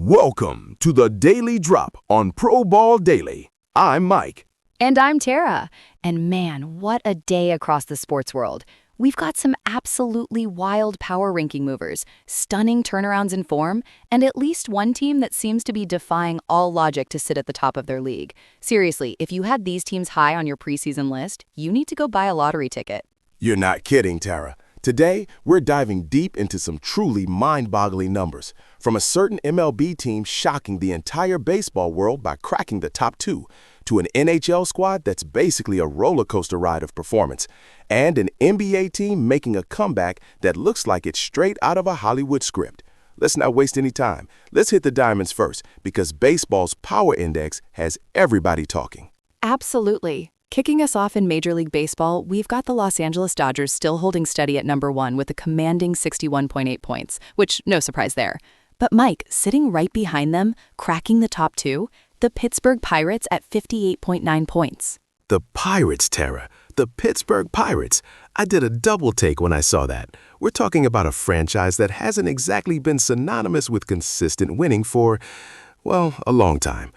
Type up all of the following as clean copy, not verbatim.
Welcome to the Daily Drop on Pro Ball Daily. I'm Mike. And I'm Tara. And man, what a day across the sports world. We've got some absolutely wild power ranking movers, stunning turnarounds in form, and at least one team that seems to be defying all logic to sit at the top of their league. Seriously, if you had these teams high on your preseason list, you need to go buy a lottery ticket. You're not kidding, Tara. Today, we're diving deep into some truly mind-boggling numbers, from a certain MLB team shocking the entire baseball world by cracking the top two, to an NHL squad that's basically a roller coaster ride of performance, and an NBA team making a comeback that looks like it's straight out of a Hollywood script. Let's not waste any time. Let's hit the diamonds first, because baseball's power index has everybody talking. Absolutely. Kicking us off in Major League Baseball, we've got the Los Angeles Dodgers still holding steady at number 1 with a commanding 61.8 points, which no surprise there. But Mike, sitting right behind them, cracking the top two, the Pittsburgh Pirates at 58.9 points. The Pirates, Tara. The Pittsburgh Pirates. I did a double take when I saw that. We're talking about a franchise that hasn't exactly been synonymous with consistent winning for, well, a long time.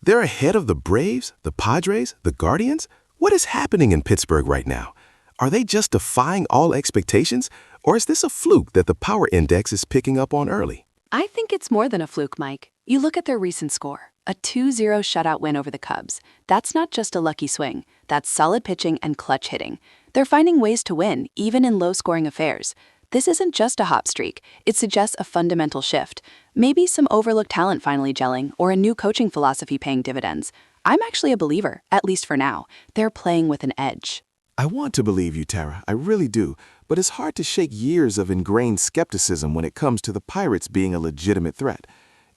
They're ahead of the Braves, the Padres, the Guardians? What is happening in Pittsburgh right now? Are they just defying all expectations, or is this a fluke that the power index is picking up on early? I think it's more than a fluke, Mike. You look at their recent score, a 2-0 shutout win over the Cubs. That's not just a lucky swing. That's solid pitching and clutch hitting. They're finding ways to win, even in low-scoring affairs. This isn't just a hot streak. It suggests a fundamental shift. Maybe some overlooked talent finally gelling, or a new coaching philosophy paying dividends. I'm actually a believer, at least for now. They're playing with an edge. I want to believe you, Tara. I really do. But it's hard to shake years of ingrained skepticism when it comes to the Pirates being a legitimate threat.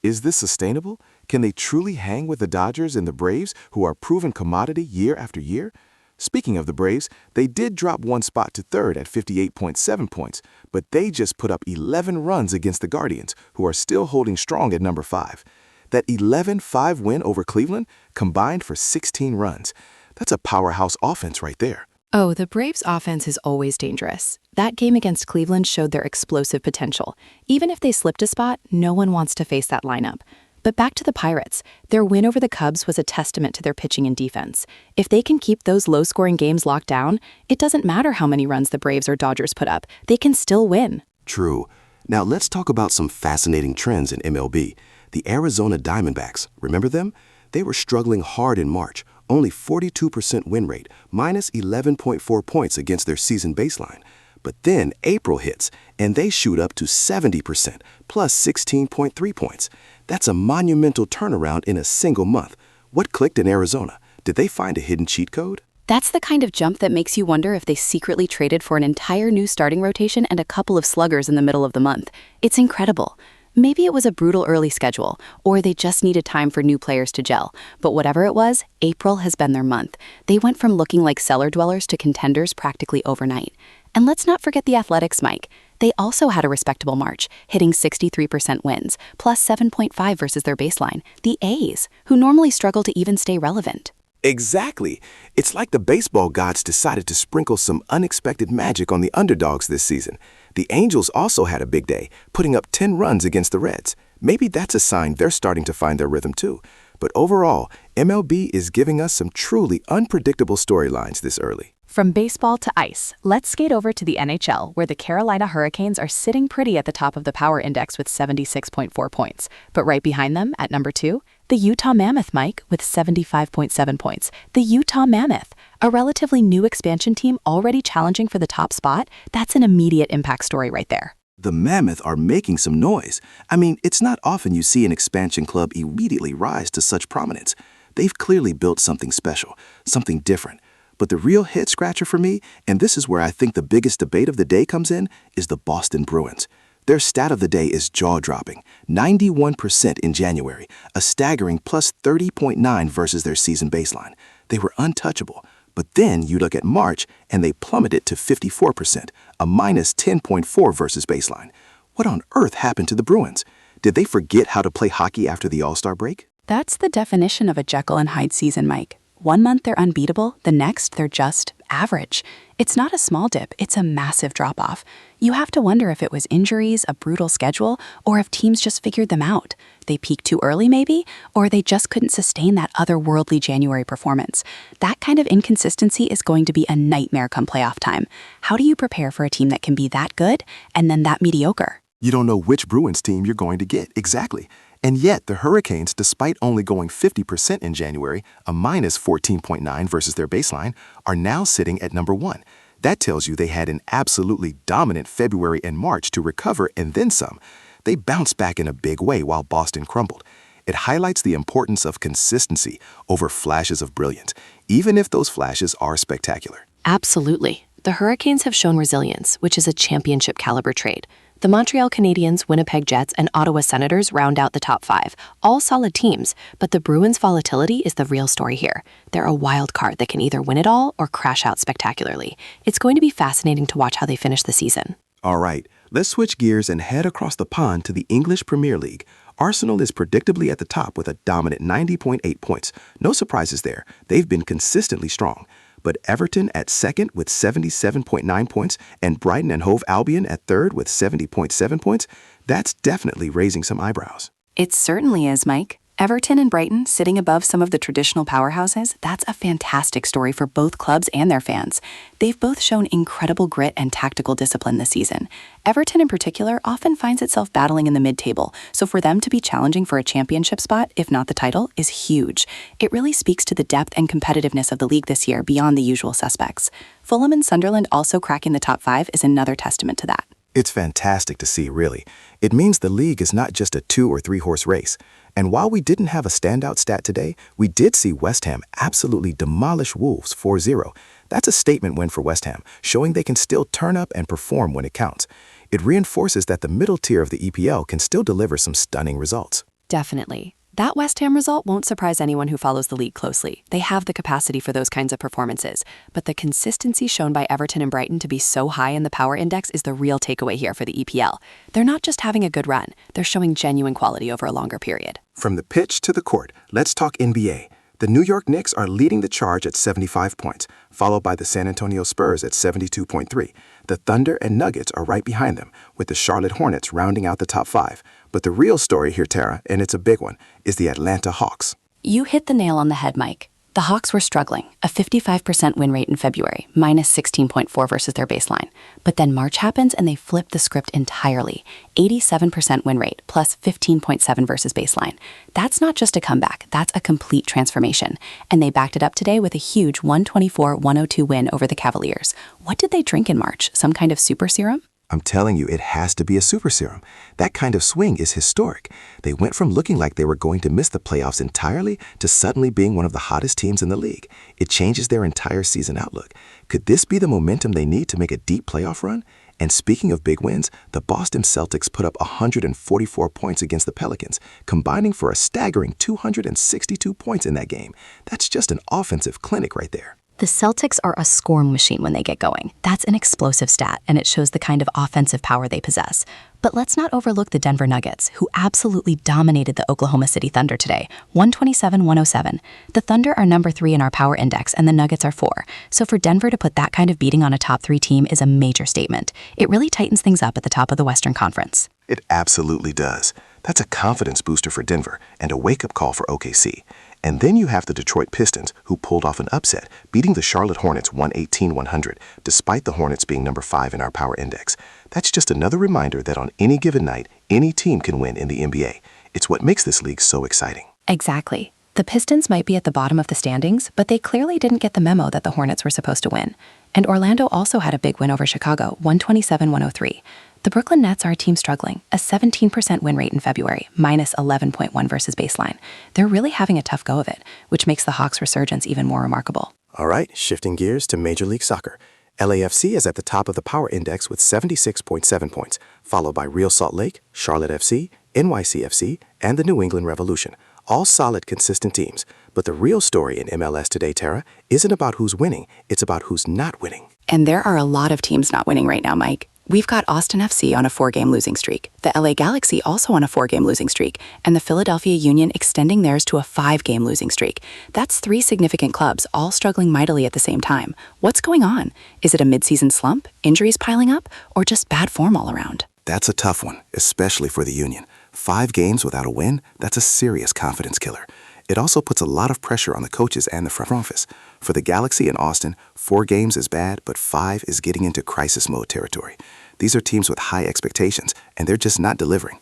Is this sustainable? Can they truly hang with the Dodgers and the Braves, who are proven commodity year after year? Speaking of the Braves, they did drop one spot to third at 58.7 points, but they just put up 11 runs against the Guardians, who are still holding strong at number 5. That 11-5 win over Cleveland combined for 16 runs. That's a powerhouse offense right there. Oh, the Braves' offense is always dangerous. That game against Cleveland showed their explosive potential. Even if they slipped a spot, no one wants to face that lineup. But back to the Pirates. Their win over the Cubs was a testament to their pitching and defense. If they can keep those low-scoring games locked down, it doesn't matter how many runs the Braves or Dodgers put up. They can still win. True. Now let's talk about some fascinating trends in MLB. The Arizona Diamondbacks, remember them? They were struggling hard in March, only 42% win rate, minus 11.4 points against their season baseline. But then April hits, and they shoot up to 70%, plus 16.3 points. That's a monumental turnaround in a single month. What clicked in Arizona? Did they find a hidden cheat code? That's the kind of jump that makes you wonder if they secretly traded for an entire new starting rotation and a couple of sluggers in the middle of the month. It's incredible. Maybe it was a brutal early schedule, or they just needed time for new players to gel. But whatever it was, April has been their month. They went from looking like cellar dwellers to contenders practically overnight. And let's not forget the Athletics, Mike. They also had a respectable March, hitting 63% wins, plus 7.5 versus their baseline, the A's, who normally struggle to even stay relevant. Exactly. It's like the baseball gods decided to sprinkle some unexpected magic on the underdogs this season. The Angels also had a big day, putting up 10 runs against the Reds. Maybe that's a sign they're starting to find their rhythm too. But overall, MLB is giving us some truly unpredictable storylines this early. From baseball to ice, let's skate over to the NHL, where the Carolina Hurricanes are sitting pretty at the top of the power index with 76.4 points. But right behind them, at number 2, the Utah Mammoth, Mike, with 75.7 points. The Utah Mammoth, a relatively new expansion team already challenging for the top spot. That's an immediate impact story right there. The Mammoth are making some noise. I mean, it's not often you see an expansion club immediately rise to such prominence. They've clearly built something special, something different. But the real head-scratcher for me, and this is where I think the biggest debate of the day comes in, is the Boston Bruins. Their stat of the day is jaw-dropping, 91% in January, a staggering plus 30.9 versus their season baseline. They were untouchable. But then you look at March, and they plummeted to 54%, a minus 10.4 versus baseline. What on earth happened to the Bruins? Did they forget how to play hockey after the All-Star break? That's the definition of a Jekyll and Hyde season, Mike. One month they're unbeatable, the next they're just average. It's not a small dip, it's a massive drop-off. You have to wonder if it was injuries, a brutal schedule, or if teams just figured them out. They peaked too early, maybe? Or they just couldn't sustain that otherworldly January performance. That kind of inconsistency is going to be a nightmare come playoff time. How do you prepare for a team that can be that good and then that mediocre? You don't know which Bruins team you're going to get, exactly. And yet, the Hurricanes, despite only going 50% in January, a minus 14.9 versus their baseline, are now sitting at number 1. That tells you they had an absolutely dominant February and March to recover and then some. They bounced back in a big way while Boston crumbled. It highlights the importance of consistency over flashes of brilliance, even if those flashes are spectacular. Absolutely. The Hurricanes have shown resilience, which is a championship caliber trait. The Montreal Canadiens, Winnipeg Jets, and Ottawa Senators round out the top 5, all solid teams, but the Bruins' volatility is the real story here. They're a wild card that can either win it all or crash out spectacularly. It's going to be fascinating to watch how they finish the season. All right, let's switch gears and head across the pond to the English Premier League. Arsenal is predictably at the top with a dominant 90.8 points. No surprises there. They've been consistently strong. But Everton at second with 77.9 points and Brighton and Hove Albion at third with 70.7 points, that's definitely raising some eyebrows. It certainly is, Mike. Everton and Brighton sitting above some of the traditional powerhouses, that's a fantastic story for both clubs and their fans. They've both shown incredible grit and tactical discipline this season. Everton in particular often finds itself battling in the mid-table, so for them to be challenging for a championship spot, if not the title, is huge. It really speaks to the depth and competitiveness of the league this year beyond the usual suspects. Fulham and Sunderland also cracking the top 5 is another testament to that. It's fantastic to see, really. It means the league is not just a 2- or 3-horse race. And while we didn't have a standout stat today, we did see West Ham absolutely demolish Wolves 4-0. That's a statement win for West Ham, showing they can still turn up and perform when it counts. It reinforces that the middle tier of the EPL can still deliver some stunning results. Definitely. That West Ham result won't surprise anyone who follows the league closely. They have the capacity for those kinds of performances. But the consistency shown by Everton and Brighton to be so high in the power index is the real takeaway here for the EPL. They're not just having a good run, they're showing genuine quality over a longer period. From the pitch to the court, let's talk NBA. The New York Knicks are leading the charge at 75 points, followed by the San Antonio Spurs at 72.3. The Thunder and Nuggets are right behind them, with the Charlotte Hornets rounding out the top 5. But the real story here, Tara, and it's a big one, is the Atlanta Hawks. You hit the nail on the head, Mike. The Hawks were struggling, a 55% win rate in February, minus 16.4 versus their baseline. But then March happens and they flip the script entirely. 87% win rate, plus 15.7 versus baseline. That's not just a comeback, that's a complete transformation. And they backed it up today with a huge 124-102 win over the Cavaliers. What did they drink in March? Some kind of super serum? I'm telling you, it has to be a super serum. That kind of swing is historic. They went from looking like they were going to miss the playoffs entirely to suddenly being one of the hottest teams in the league. It changes their entire season outlook. Could this be the momentum they need to make a deep playoff run? And speaking of big wins, the Boston Celtics put up 144 points against the Pelicans, combining for a staggering 262 points in that game. That's just an offensive clinic right there. The Celtics are a scoring machine when they get going. That's an explosive stat, and it shows the kind of offensive power they possess. But let's not overlook the Denver Nuggets, who absolutely dominated the Oklahoma City Thunder today, 127-107. The Thunder are number 3 in our power index, and the Nuggets are 4. So for Denver to put that kind of beating on a top 3 team is a major statement. It really tightens things up at the top of the Western Conference. It absolutely does. That's a confidence booster for Denver and a wake-up call for OKC. And then you have the Detroit Pistons, who pulled off an upset, beating the Charlotte Hornets 118-100, despite the Hornets being number 5 in our power index. That's just another reminder that on any given night, any team can win in the NBA. It's what makes this league so exciting. Exactly. The Pistons might be at the bottom of the standings, but they clearly didn't get the memo that the Hornets were supposed to win. And Orlando also had a big win over Chicago, 127-103. The Brooklyn Nets are a team struggling, a 17% win rate in February, minus 11.1 versus baseline. They're really having a tough go of it, which makes the Hawks' resurgence even more remarkable. All right, shifting gears to Major League Soccer. LAFC is at the top of the power index with 76.7 points, followed by Real Salt Lake, Charlotte FC, NYCFC, and the New England Revolution. All solid, consistent teams. But the real story in MLS today, Tara, isn't about who's winning, it's about who's not winning. And there are a lot of teams not winning right now, Mike. We've got Austin FC on a 4-game losing streak, the LA Galaxy also on a 4-game losing streak, and the Philadelphia Union extending theirs to a 5-game losing streak. That's 3 significant clubs all struggling mightily at the same time. What's going on? Is it a mid-season slump, injuries piling up, or just bad form all around? That's a tough one, especially for the Union. 5 games without a win, that's a serious confidence killer. It also puts a lot of pressure on the coaches and the front office. For the Galaxy in Austin, 4 games is bad, but 5 is getting into crisis mode territory. These are teams with high expectations, and they're just not delivering.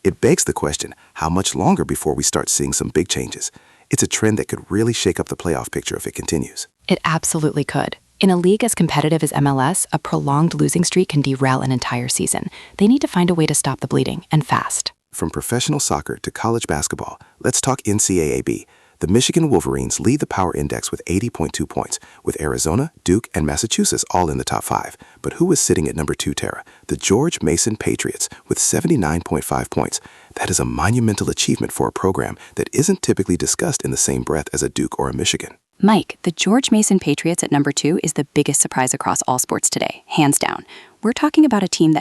It begs the question, how much longer before we start seeing some big changes? It's a trend that could really shake up the playoff picture if it continues. It absolutely could. In a league as competitive as MLS, a prolonged losing streak can derail an entire season. They need to find a way to stop the bleeding, and fast. From professional soccer to college basketball, let's talk NCAA. The Michigan Wolverines lead the Power Index with 80.2 points, with Arizona, Duke, and Massachusetts all in the top 5. But who is sitting at number 2, Tara? The George Mason Patriots with 79.5 points. That is a monumental achievement for a program that isn't typically discussed in the same breath as a Duke or a Michigan. Mike, the George Mason Patriots at number 2 is the biggest surprise across all sports today, hands down. We're talking about a team that